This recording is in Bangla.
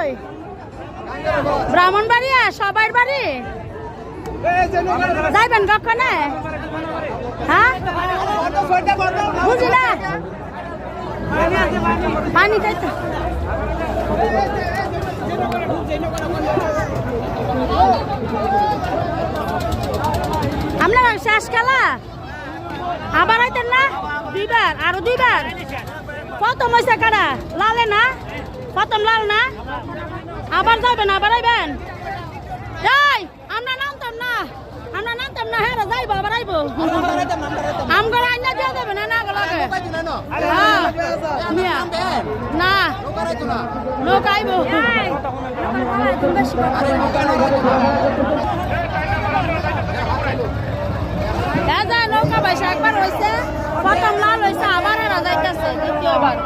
কই ব্রাহ্মণবাড়িয়া সবার বাড়ি যাইবেন কখনে হ্যাঁ বুঝি না পানি খাইতে আপনার শেষ খেলা আবার আইতেন না দুইবার আরো দুইবার প্রথম হয়েছে কারা লালে না প্রথম লাল না আবার যাবেন আবার আইবেন যাই আমরা নামতাম না হ্যাঁ যাইবো আবার আইবো আমগর আইনা দিয়ে দেবেন না লাগে না লোক আইবো নৌকা পয়সা একবার হয়েছে প্রথম লাল হয়েছে আবার এরা যাইতেছে দ্বিতীয়বার